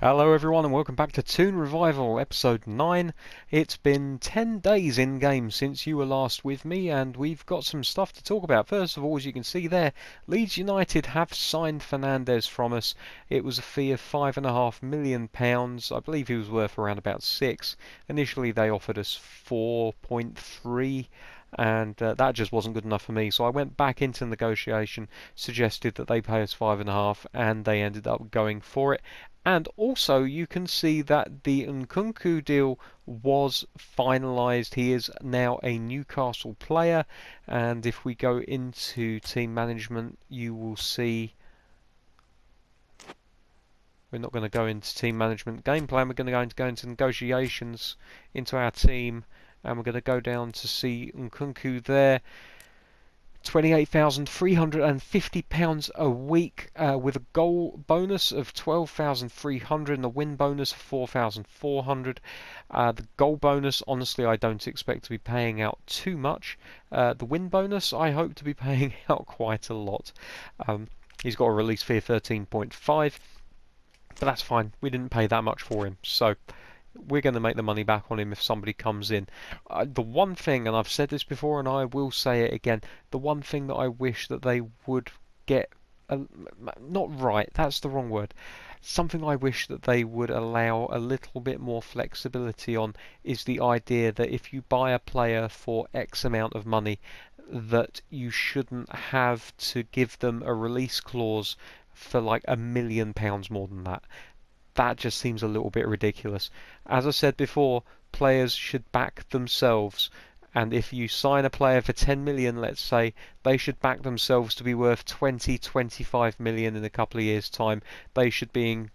Hello everyone and welcome back to Toon Revival episode 9. It's been 10 days in game since you were last with me and we've got some stuff to talk about. First of all, as you can see there, Leeds United have signed Fernandes from us. It was a fee of £5.5 million. I believe he was worth around about 6. Initially they offered us 4.3 and that just wasn't good enough for me, so I went back into negotiation, suggested that they pay us 5.5 and they ended up going for it. And also you can see that the Nkunku deal was finalised. He is now a Newcastle player, and if we go into team management you will see we're not going to go into team management game plan. We're going to go into negotiations into our team, and we're going to go down to see Nkunku there. £28,350 a week with a goal bonus of 12,300 and a win bonus of 4,400. The goal bonus, honestly, I don't expect to be paying out too much. The win bonus, I hope to be paying out quite a lot. He's got a release fee of 13.5, but that's fine. We didn't pay that much for him, so we're going to make the money back on him if somebody comes in. The one thing, and I've said this before and I will say it again, the one thing that I wish that they would get, not right, that's the wrong word, something I wish that they would allow a little bit more flexibility on is the idea that if you buy a player for X amount of money, that you shouldn't have to give them a release clause for like £1 million more than that. That just seems a little bit ridiculous. As I said before, players should back themselves, and if you sign a player for 10 million, let's say, they should back themselves to be worth 20, 25 million in a couple of years' time. They should be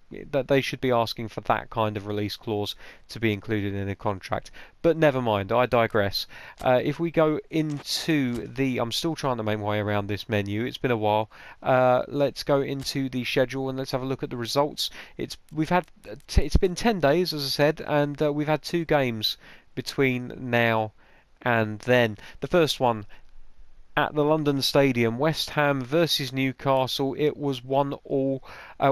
asking for that kind of release clause to be included in a contract. But never mind, I digress. If we go into I'm still trying to make my way around this menu. It's been a while. Let's go into the schedule and let's have a look at the results. It's been 10 days, as I said, and we've had 2 games between now and then. The first one at the London Stadium, West Ham versus Newcastle. It was 1-1.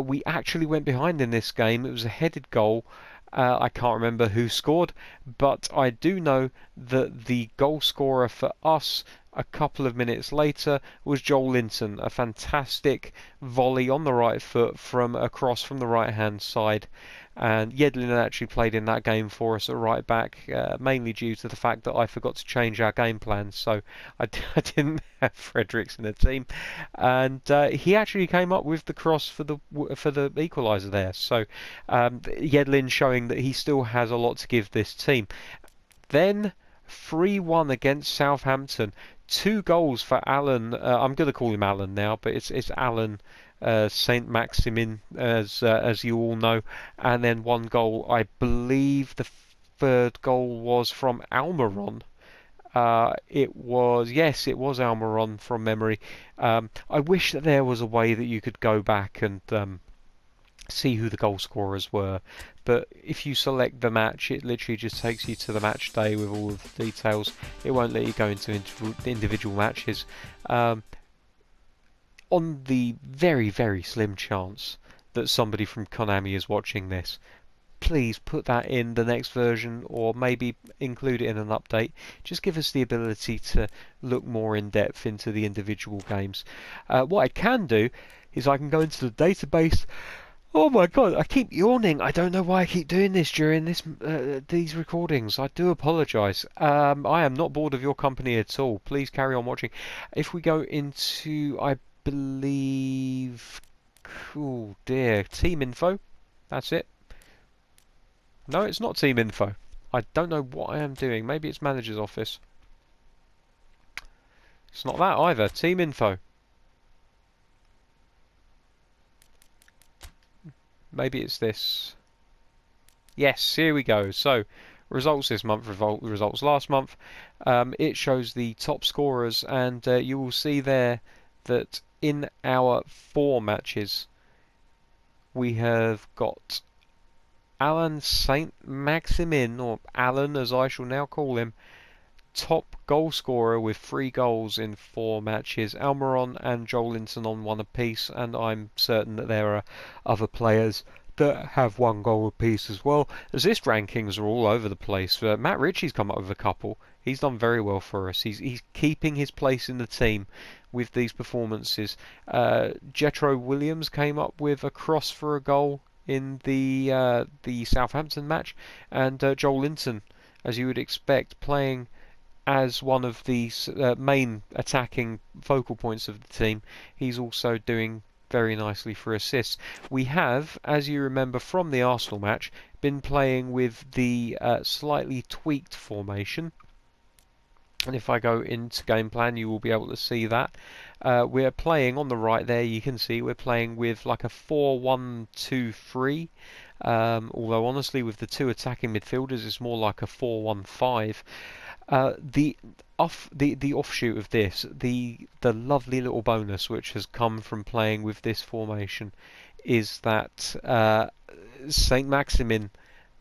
We actually went behind in this game. It was a headed goal. I can't remember who scored, but I do know that the goal scorer for us a couple of minutes later was Joel Linton. A fantastic volley on the right foot from across from the right hand side. And Yedlin actually played in that game for us at right back, mainly due to the fact that I forgot to change our game plan, so I didn't have Fredericks in the team, and he actually came up with the cross for the equaliser there. So Yedlin showing that he still has a lot to give this team. Then 3-1 against Southampton. 2 goals for Alan. I'm going to call him Alan now, but it's Alan Saint Maximin, as you all know, and then 1 goal. I believe the 3rd goal was from Almiron. It was Almiron from memory. I wish that there was a way that you could go back and see who the goal scorers were, but if you select the match, it literally just takes you to the match day with all of the details. It won't let you go into individual matches. On the very, very slim chance that somebody from Konami is watching this, please put that in the next version, or maybe include it in an update. Just give us the ability to look more in depth into the individual games. What I can do is I can go into the database. Oh my god, I keep yawning. I don't know why I keep doing this during these recordings. I do apologise. I am not bored of your company at all. Please carry on watching. If we go into, I believe, oh dear, team info. That's it. No, it's not team info. I don't know what I am doing. Maybe it's manager's office. It's not that either. Team info. Maybe it's this. Yes, here we go. So, results this month, results last month. It shows the top scorers, and you will see there that in our 4 matches, we have got Alan Saint Maximin, or Alan as I shall now call him, top goal scorer with 3 goals in 4 matches. Almiron and Joel Linton on 1 apiece, and I'm certain that there are other players that have 1 goal apiece as well. Assist rankings are all over the place. Matt Ritchie's come up with a couple. He's done very well for us. He's keeping his place in the team with these performances. Jetro Williams came up with a cross for a goal in the Southampton match, and Joel Linton, as you would expect, playing as one of the main attacking focal points of the team. He's also doing very nicely for assists. We have, as you remember from the Arsenal match, been playing with the slightly tweaked formation. And if I go into game plan, you will be able to see that. We're playing on the right there, you can see we're playing with like a 4-1-2-3. Although honestly with the 2 attacking midfielders it's more like a 4-1-5. The offshoot of this, the lovely little bonus which has come from playing with this formation, is that Saint Maximin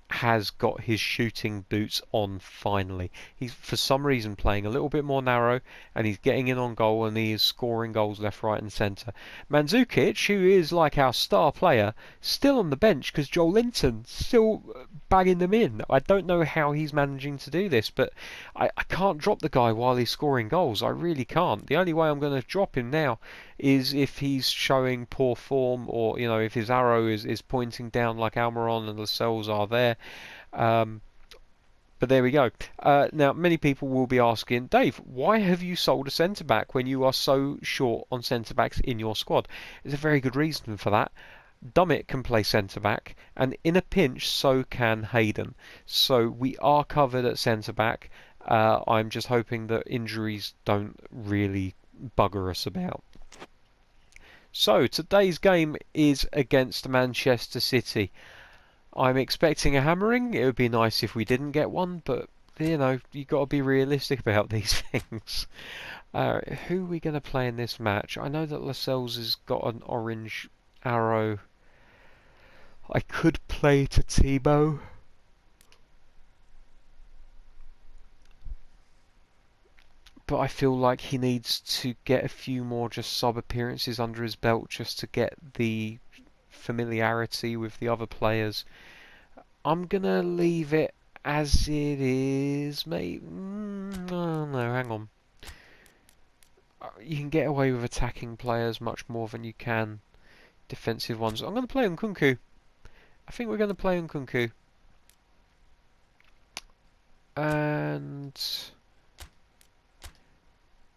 has got his shooting boots on finally. He's for some reason playing a little bit more narrow, and he's getting in on goal, and he is scoring goals left, right and centre. Mandzukic, who is like our star player, still on the bench because Joel Linton still bagging them in. I don't know how he's managing to do this, but I can't drop the guy while he's scoring goals. I really can't. The only way I'm going to drop him now is if he's showing poor form, or if his arrow is pointing down like Almiron and Lascelles are there. But there we go. Now many people will be asking, Dave, why have you sold a centre back when you are so short on centre backs in your squad? There's a very good reason for that. Dummett can play centre back, and in a pinch so can Hayden. So we are covered at centre back. I'm just hoping that injuries don't really bugger us about. So today's game is against Manchester City. I'm expecting a hammering. It would be nice if we didn't get one, but you've got to be realistic about these things. Who are we going to play in this match? I know that Lascelles has got an orange arrow. I could play to Tebow. But I feel like he needs to get a few more just sub appearances under his belt just to get the familiarity with the other players. I'm gonna leave it as it is, mate. No, hang on. You can get away with attacking players much more than you can defensive ones. I'm gonna play Nkunku. I think we're gonna play Nkunku. And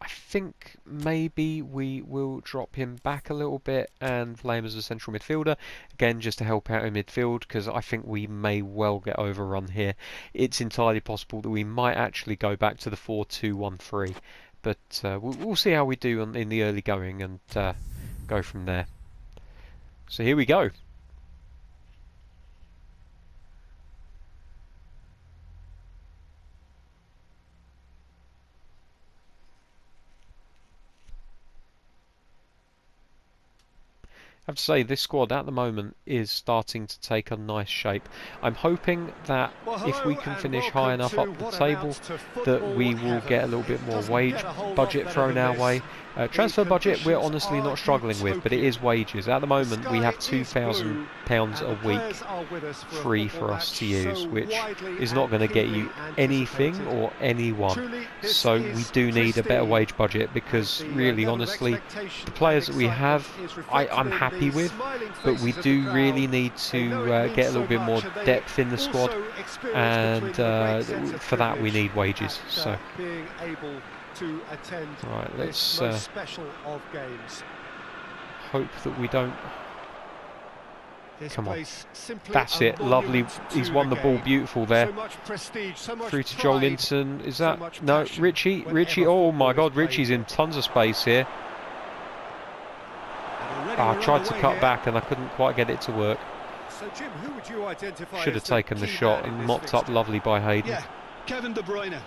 I think maybe we will drop him back a little bit and play him as a central midfielder. Again, just to help out in midfield, because I think we may well get overrun here. It's entirely possible that we might actually go back to the 4-2-1-3. But we'll see how we do in the early going and go from there. So here we go. I have to say, this squad at the moment is starting to take a nice shape. I'm hoping that if we can finish high enough up the table, that we will get a little bit more wage budget thrown our way. Transfer budget we're honestly not struggling with, but it is wages. At the moment we have £2,000 a week free for us to use, which is not going to get you anything or anyone. So we do need a better wage budget, because really honestly the players that we have I'm happy with, but we do really need to get a little bit more depth in the squad, and for that we need wages. So right, let's hope that we don't. Come on, that's it, lovely. He's won the ball, beautiful there. Through to Joel Linton. Is that no Richie? Oh my God, Richie's in tons of space here. I tried to cut back and I couldn't quite get it to work. Should have taken the shot, and mopped up lovely by Hayden. Yeah, Kevin De Bruyne.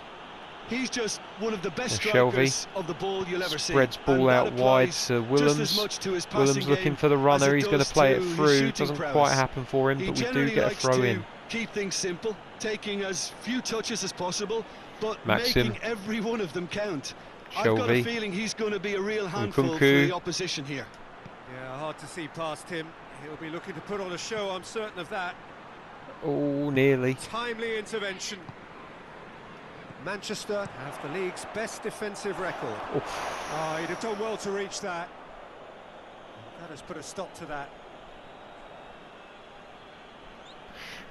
He's just one of the best strikers of the ball you'll ever see. Spreads ball out wide to Willems. Willems looking for the runner. He's going to play it through. Doesn't quite happen for him, but we do get a throw in. Keep things simple, taking as few touches as possible, but Maxim. making every one of them count. Shelby. I've got a feeling he's going to be a real handful for the opposition here. Yeah, hard to see past him. he'll be looking to put on a show, I'm certain of that. Oh, nearly. Timely intervention. Manchester have the league's best defensive record. Oh, he'd have done well to reach that. That has put a stop to that.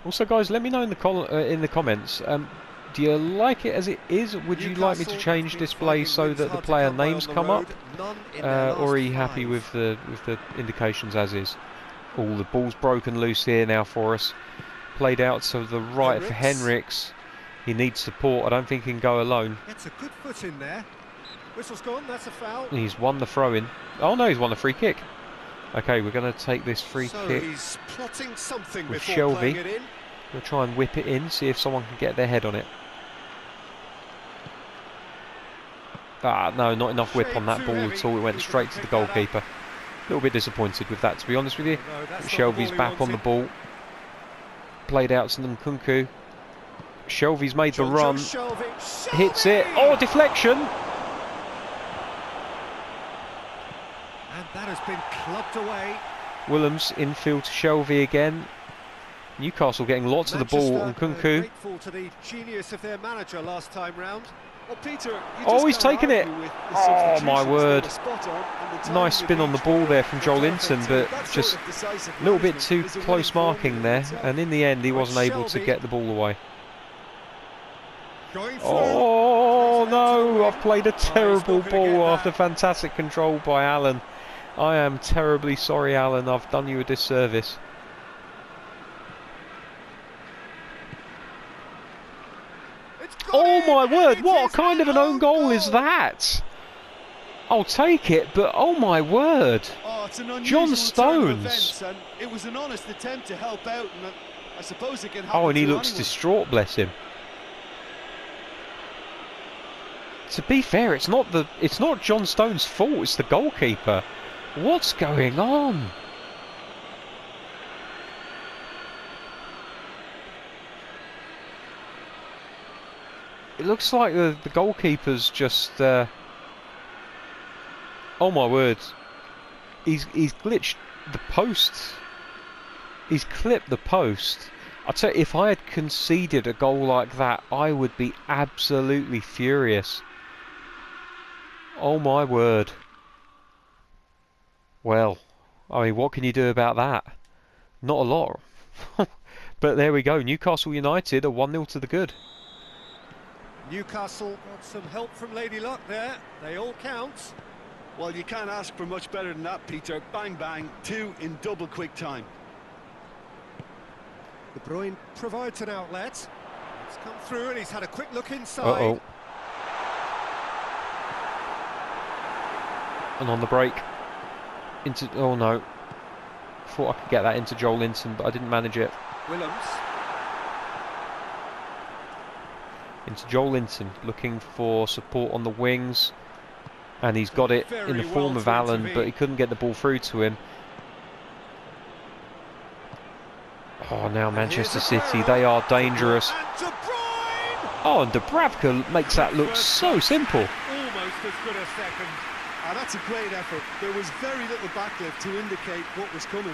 Also, guys, let me know in the comments. Do you like it as it is? Would you like me to change display so that the player names come up, or are you happy with the indications as is? Oh, the ball's broken loose here now for us. Played out to the right for Henriks. He needs support. I don't think he can go alone. It's a good foot in there. Whistle's gone. That's a foul. He's won the throw-in. Oh no, he's won the free kick. Okay, we're going to take this free kick. He's plotting something with before Shelby. playing it in. We'll try and whip it in, see if someone can get their head on it. Ah, no, not enough whip on that ball at all. It went straight to the goalkeeper. A little bit disappointed with that, to be honest with you. Shelby's back on the ball. Played out to Nkunku. Shelby's made the run. Hits it. Oh, deflection! And that has been clubbed away. Williams infield to Shelby again. Newcastle getting lots of the ball. Nkunku. Grateful to the genius of their manager last time round. Well, Peter, oh, he's taken it. Oh, my word. Nice spin on the ball there from Joelinton, but just a little bit too close marking there. And in the end, he wasn't able to get the ball away. Oh, no. I've played a terrible ball after fantastic control by Alan. I am terribly sorry, Alan. I've done you a disservice. Oh my word, what kind of an own goal is that? I'll take it, but oh my word. Oh, it's an John Stones. And it was an honest attempt to help out, and I suppose it can happen. Oh, and he looks anyone. distraught, bless him. To be fair, it's not John Stones' fault, it's the goalkeeper. What's going on? It looks like the goalkeeper's just... oh my word. He's glitched the post. He's clipped the post. I'll tell you, if I had conceded a goal like that, I would be absolutely furious. Oh my word. Well, I mean, what can you do about that? Not a lot. But there we go. Newcastle United are 1-0 to the good. Newcastle got some help from Lady Luck there. They all count. Well, you can't ask for much better than that, Peter. Bang, bang, 2 in double quick time. De Bruyne provides an outlet. It's come through and he's had a quick look inside. Uh-oh. And on the break. Into... Oh, no. Thought I could get that into Joelinton, but I didn't manage it. Williams. Into Joelinton, looking for support on the wings. And he's got it in the form of Allen, but he couldn't get the ball through to him. Oh, now Manchester City, they are dangerous. Oh, and Dubravka makes that look so simple. Almost as good a second. Ah, that's a great effort. There was very little backlift to indicate what was coming.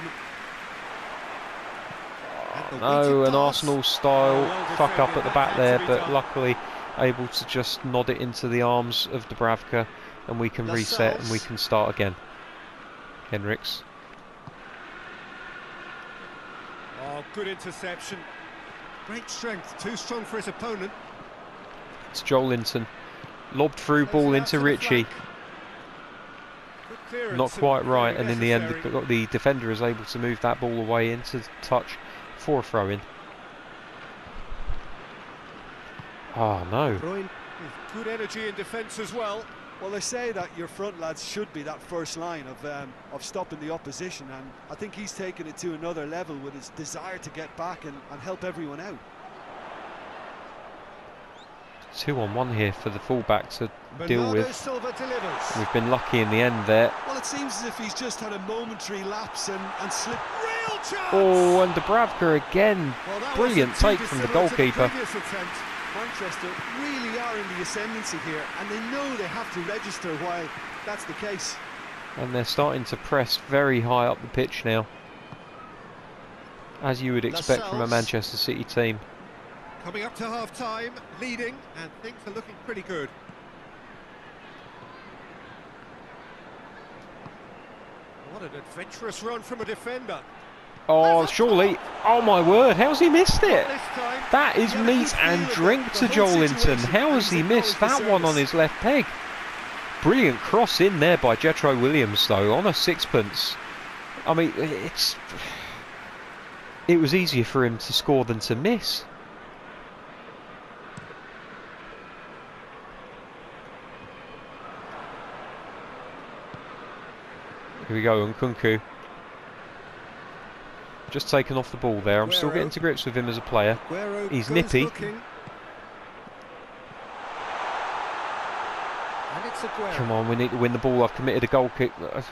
No, an Arsenal-style fuck up at the back there, but luckily able to just nod it into the arms of Dubravka, and we can reset and we can start again. Henriks. Oh, good interception. Great strength, too strong for his opponent. It's Joelinton. Lobbed through ball into Ritchie. Not quite right, and in the end the defender is able to move that ball away into touch for a throw-in. Oh no. With good energy in defence as well. Well, they say that your front lads should be that first line of stopping the opposition, and I think he's taken it to another level with his desire to get back and help everyone out. 2-on-1 here for the fullback to deal with. Silva delivers. We've been lucky in the end there. Well, it seems as if he's just had a momentary lapse and slipped. Real chance. Oh, and Dubravka again. Well, brilliant take from the goalkeeper. Manchester really are in the ascendancy here, and they know they have to register while that's the case. And they're starting to press very high up the pitch now. as you would expect from a Manchester City team. Coming up to half-time, leading, and things are looking pretty good. What an adventurous run from a defender. Oh, surely. Oh, my word. How's he missed it? That is meat and drink to Joelinton. How has he missed that one on his left peg? Brilliant cross in there by Jetro Williams, though, on a sixpence. I mean, it was easier for him to score than to miss. Here we go, Nkunku. Just taken off the ball there. I'm still getting to grips with him as a player. He's nippy. Come on, we need to win the ball. I've committed a goal kick. I've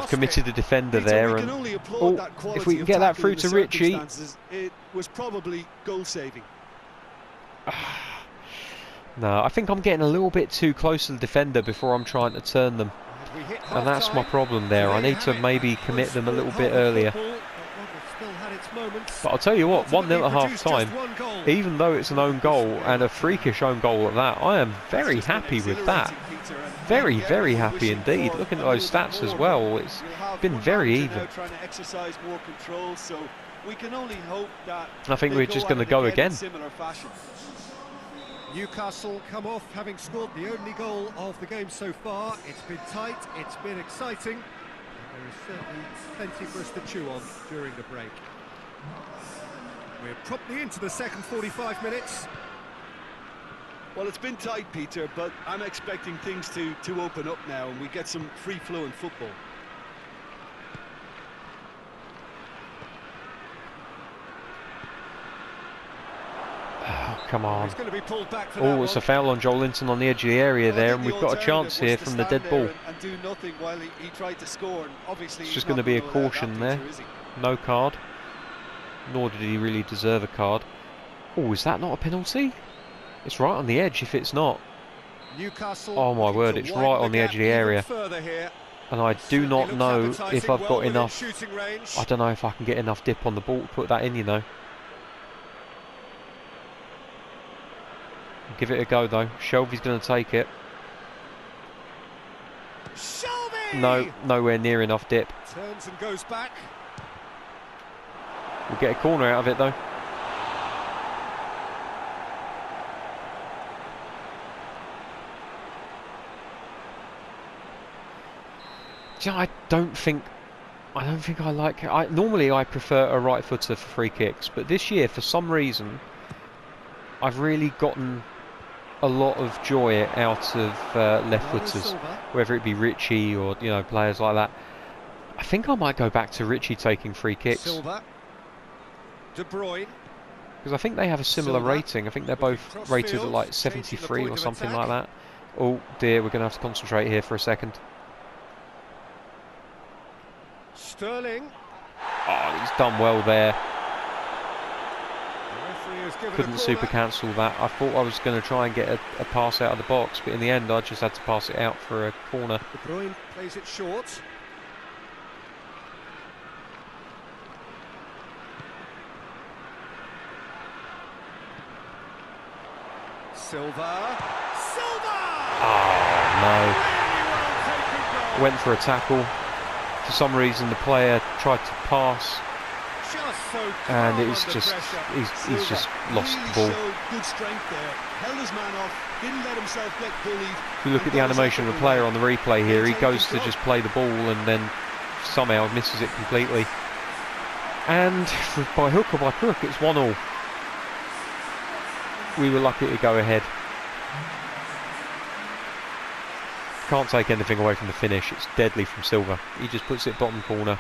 committed a defender there. And if we can get that through to Richie. It was probably goal saving. No, I think I'm getting a little bit too close to the defender before I'm trying to turn them. And that's my problem there. I need to maybe commit them a little bit earlier. But I'll tell you what, 1-0 at half time, even though it's an own goal and a freakish own goal at that, I am very happy with that. Very, very happy indeed. Looking at those stats as well, it's been very even. I think we're just going to go again. Newcastle come off having scored the only goal of the game so far. It's been tight, it's been exciting, and there is certainly plenty for us to chew on during the break. We're promptly into the second 45 minutes. Well, it's been tight, Peter, but I'm expecting things to open up now and we get some free-flowing football. Oh, come on. Oh, it's a foul on Joelinton on the edge of the area there, and we've got a chance here from the dead ball. It's just going to be a caution there. No card. Nor did he really deserve a card. Oh, is that not a penalty? It's right on the edge if it's not. Oh my word, it's right on the edge of the area. And I do not know if I've got enough. I don't know if I can get enough dip on the ball to put that in, you know. Give it a go though. Shelby's going to take it. No, nowhere near enough dip. Turns and goes back. We'll get a corner out of it though. Yeah, I don't think I like it. Normally I prefer a right footer for free kicks, but this year for some reason I've really gotten a lot of joy out of left footers, whether it be Richie or players like that. I think I might go back to Richie taking free kicks. De Bruyne. Because I think they have a similar rating. I think they're both rated at like 73 or something like that. Oh dear, we're going to have to concentrate here for a second. Sterling. Oh, he's done well there. Couldn't super cancel that. I thought I was going to try and get a pass out of the box, but in the end I just had to pass it out for a corner. De Bruyne plays it short. Silva. Oh no. Went for a tackle. For some reason the player tried to pass. And it's just he's just lost the ball. Good strength there. Held his man off, didn't let himself get bullied. If you look at the animation of the player on the replay here, he goes to just play the ball and then somehow misses it completely. And by hook or by crook, it's 1-1. We were lucky to go ahead. Can't take anything away from the finish. It's deadly from Silva. He just puts it bottom corner.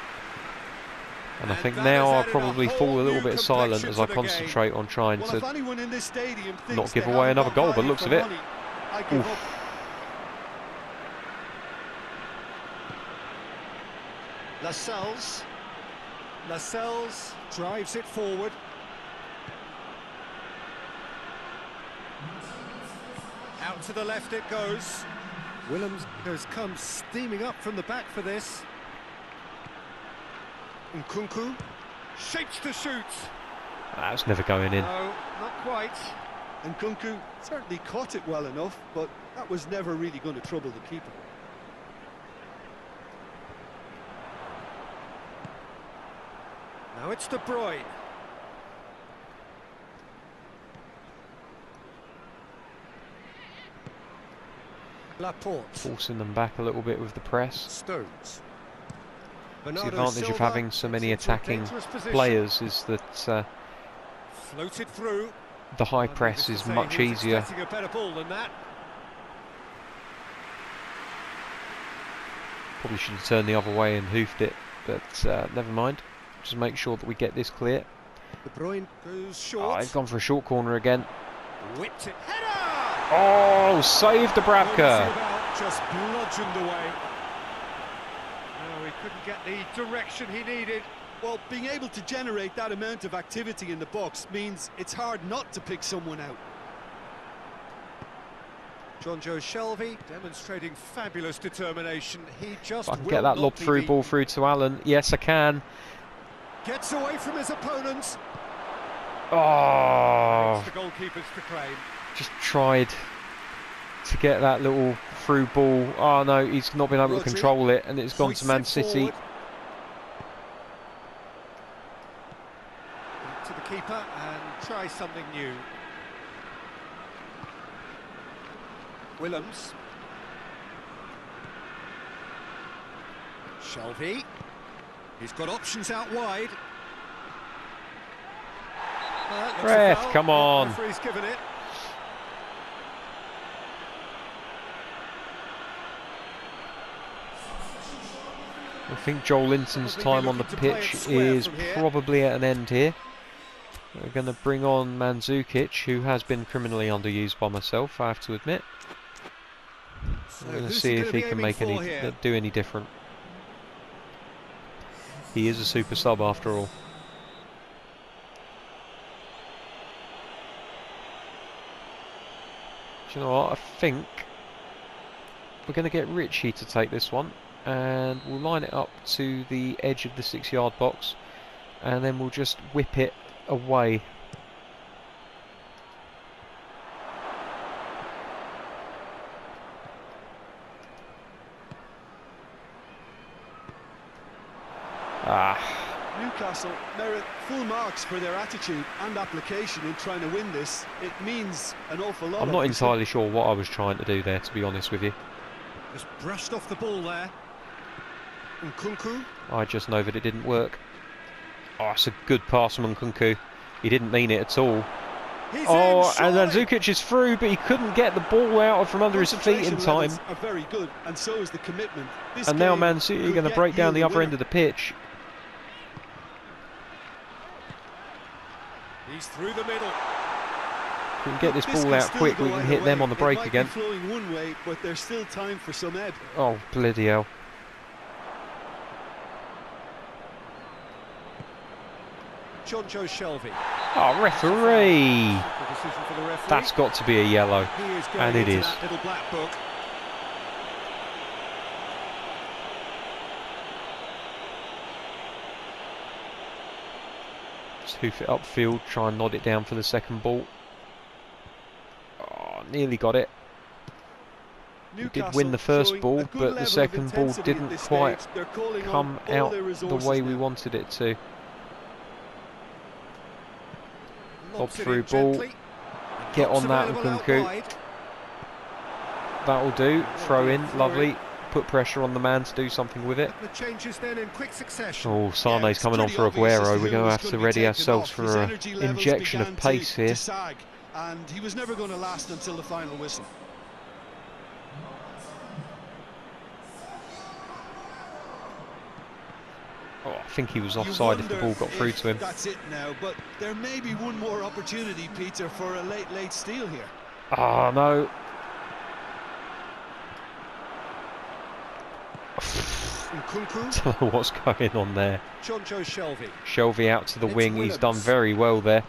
And I think now I'll probably fall a little bit silent as I concentrate on trying to not give away another goal, but looks of it. Lascelles drives it forward. Out to the left it goes. Williams has come steaming up from the back for this. Nkunku. Shapes to shoot. That's never going in. No, not quite. And Nkunku certainly caught it well enough, but that was never really going to trouble the keeper. Now it's De Bruyne. Laporte. Forcing them back a little bit with the press. Stones. The Bernardo advantage of Silva having so many gets into a attacking dangerous position. players is that Floated through. the high And press needless is to say, much he was easier. expecting a better ball than that. Probably should have turned the other way and hoofed it, but never mind. Just make sure that we get this clear. De Bruyne goes Oh, short. I've gone for a short corner again. Whipped it. Header! Oh, saved the Noticing Dubravka. about, just bludgeoned away. No, he couldn't get the direction he needed. Well, being able to generate that amount of activity in the box means it's hard not to pick someone out. Jonjo Shelvey demonstrating fabulous determination. He just If I can will get that not lob be through beaten. ball through to Allen. Yes, I can. Gets away from his opponents. Oh, It's the goalkeepers to claim. just tried to get that little through ball. Oh no, he's not been able to Rodri control it, and it's gone to Hoists Man it City. forward. To the keeper and try something new. Willems. Shelvey. He's got options out wide. Looks a Ref, foul. come The on. referee's given it. I think Joel Linton's Probably time be on the looking to play it pitch square is from here. probably at an end here. We're going to bring on Mandzukic, who has been criminally underused by myself, I have to admit. So We're going to who's see he if gonna he be can aiming make for here? do any different. He is a super sub after all. Do you know what? I think we're going to get Richie to take this one, and we'll line it up to the edge of the 6-yard box, and then we'll just whip it away. Newcastle merit full marks for their attitude and application in trying to win this. It means an awful lot. I'm not obviously. entirely sure what I was trying to do there, to be honest with you. Just brushed off the ball there. Nkunku. I just know that it didn't work. Oh, it's a good pass from Nkunku. He didn't mean it at all. He's Oh, in, and then surely. Zukic is through, but he couldn't get the ball out from under his feet in Concentration time. levels are very good, and so is the commitment. This And now game Man City are could going to yet break down yield the a other end winner. of the pitch. He's through the middle. If we can get this This ball can out still quick, go we can either hit them way. on the break it might again. Be flowing one way, but there's still time for some ebb. Oh, bloody hell. Jonjo Shelvey. Oh, referee! The decision for the referee. That's got to be a yellow. He is going And it into is. that little black book. Just hoof it upfield, try and nod it down for the second ball. Oh, nearly got it. We did win the first showing ball, a good but the level of second ball intensity at didn't this quite stage. They're calling on come all out their the resources way we now. wanted it to. Lob Lobs it through in ball. gently. Get Drops on that, available out Nkunku. wide. That'll do. Throw in, Throw lovely. in. Put pressure on the man to do something with it. The changes then in quick succession. Oh, Yeah, Sane's it's coming on pretty for obvious as Aguero. to We're who going to was have gonna to be ready taken ourselves off. for His an energy levels injection of began pace to here. sag, and he was never going to last until the final whistle. Oh, I think he was You offside if the wonder ball got through if to him. That's it now, but there may be one more opportunity, Peter, for a late steal here. Oh, no. Nkunku. Don't know what's going on there. Jonjo Shelvey. Shelvey out to the It's wing. He's done Willems. very well there.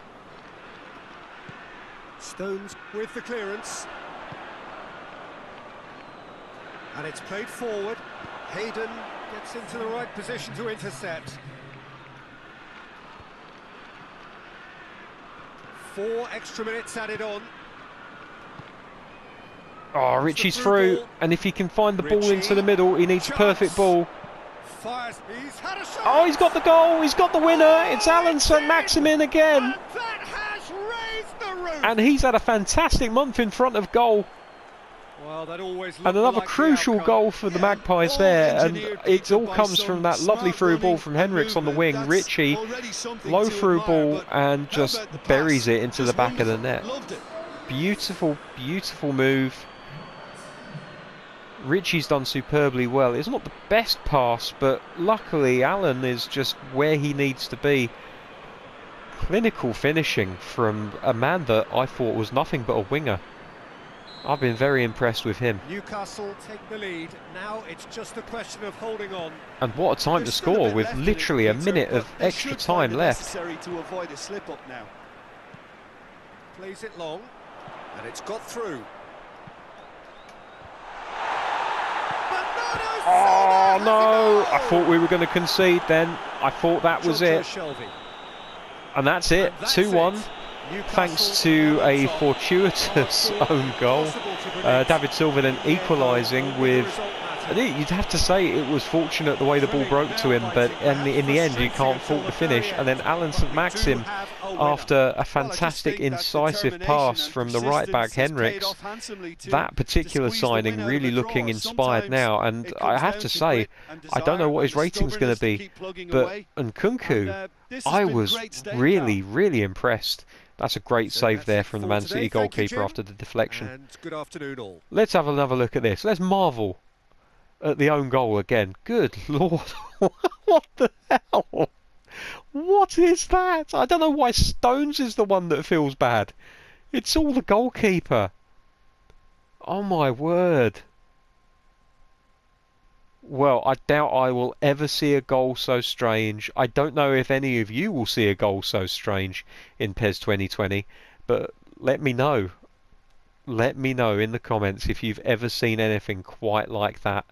Stones with the clearance. And it's played forward. Hayden gets into the right position to intercept. 4 extra minutes added on. Oh, Richie's through, and if he can find the ball into the middle, he needs a perfect ball. Fires. He's had a shot. Oh, he's got the goal, he's got the winner, it's Alan St Maximin again. And that has raised the roof. And he's had a fantastic month in front of goal. Well, that always And another crucial goal for the Magpies there, and it all comes from that lovely through ball from Henriks on the wing. Richie, low through ball, and just buries it into the back of the net. Beautiful, beautiful move. Richie's done superbly well. It's not the best pass, but luckily Alan is just where he needs to be. Clinical finishing from a man that I thought was nothing but a winger. I've been very impressed with him. Newcastle take the lead. Now it's just a question of holding on. And what a time to score with literally a minute of extra time left. Necessary to avoid a slip up now. Plays it long, and it's got through. Oh no! I thought we were going to concede then. I thought that was it. And that's it, 2-1. Thanks to a fortuitous own goal. David Silva then equalising with... You'd have to say it was fortunate the way the ball broke to him, but in the end you can't fault the finish. And then Alan St Maxim, after a fantastic incisive pass from the right back Henriks, that particular signing really looking inspired now. And I have to say, I don't know what his rating's going to be, but Nkunku, I was really, really impressed. That's a great save there from the Man City goalkeeper after the deflection. And good afternoon all. Let's have another look at this. Let's marvel at the own goal again. Good Lord. What the hell? What is that? I don't know why Stones is the one that feels bad. It's all the goalkeeper. Oh my word. Well, I doubt I will ever see a goal so strange. I don't know if any of you will see a goal so strange in PES 2020, but let me know. Let me know in the comments if you've ever seen anything quite like that.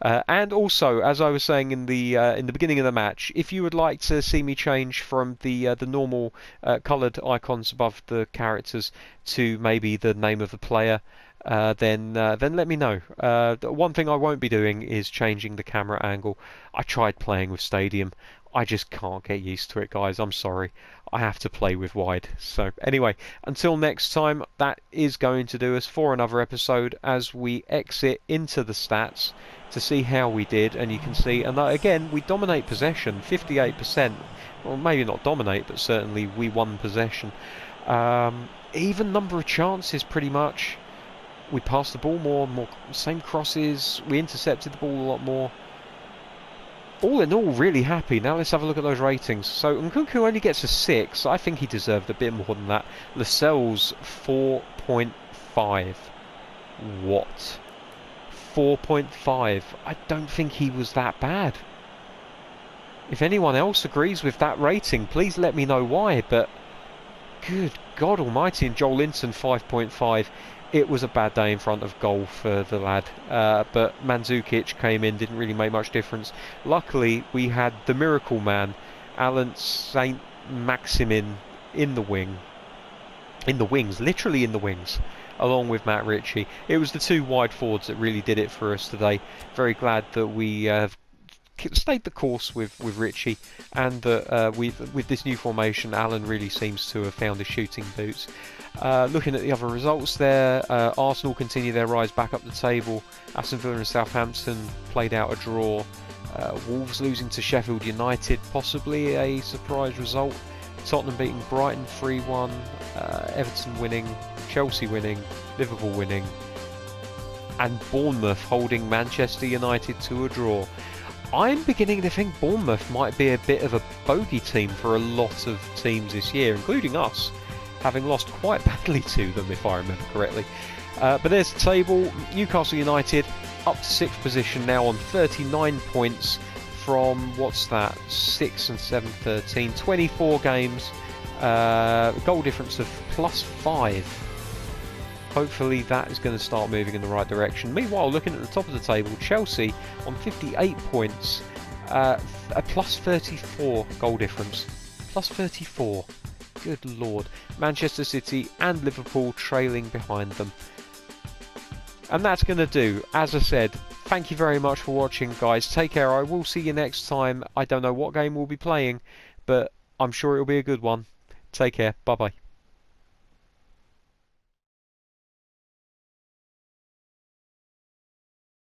And also, as I was saying in the beginning of the match, if you would like to see me change from the normal coloured icons above the characters to maybe the name of the player, then let me know. The one thing I won't be doing is changing the camera angle. I tried playing with Stadium. I just can't get used to it, guys. I'm sorry. I have to play with wide. So anyway, until next time, that is going to do us for another episode as we exit into the stats to see how we did. And you can see, and again, we dominate possession, 58%. Well, maybe not dominate, but certainly we won possession. Even number of chances, pretty much. We passed the ball more, same crosses. We intercepted the ball a lot more. All in all, really happy. Now let's have a look at those ratings. So Nkunku only gets a 6. I think he deserved a bit more than that. Lascelles 4.5. What? 4.5. I don't think he was that bad. If anyone else agrees with that rating, please let me know why. But good God almighty, and Joel Linton 5.5. It was a bad day in front of goal for the lad, but Mandzukic came in, didn't really make much difference. Luckily, we had the miracle man, Alan St Maximin, in the wings, literally in the wings, along with Matt Ritchie. It was the two wide forwards that really did it for us today. Very glad that we stayed the course with Ritchie, and that with this new formation, Alan really seems to have found his shooting boots. Looking at the other results there, Arsenal continue their rise back up the table. Aston Villa and Southampton played out a draw. Wolves losing to Sheffield United, possibly a surprise result. Tottenham beating Brighton 3-1. Everton winning, Chelsea winning, Liverpool winning, and Bournemouth holding Manchester United to a draw. I'm beginning to think Bournemouth might be a bit of a bogey team for a lot of teams this year, including us, having lost quite badly to them, if I remember correctly. But there's the table. Newcastle United up to 6th position now on 39 points from, what's that, 6 and 7, 13, 24 games. Goal difference of +5. Hopefully that is going to start moving in the right direction. Meanwhile, looking at the top of the table, Chelsea on 58 points, a +34 goal difference. +34. Good Lord. Manchester City and Liverpool trailing behind them. And that's going to do. As I said, thank you very much for watching, guys. Take care. I will see you next time. I don't know what game we'll be playing, but I'm sure it'll be a good one. Take care. Bye-bye.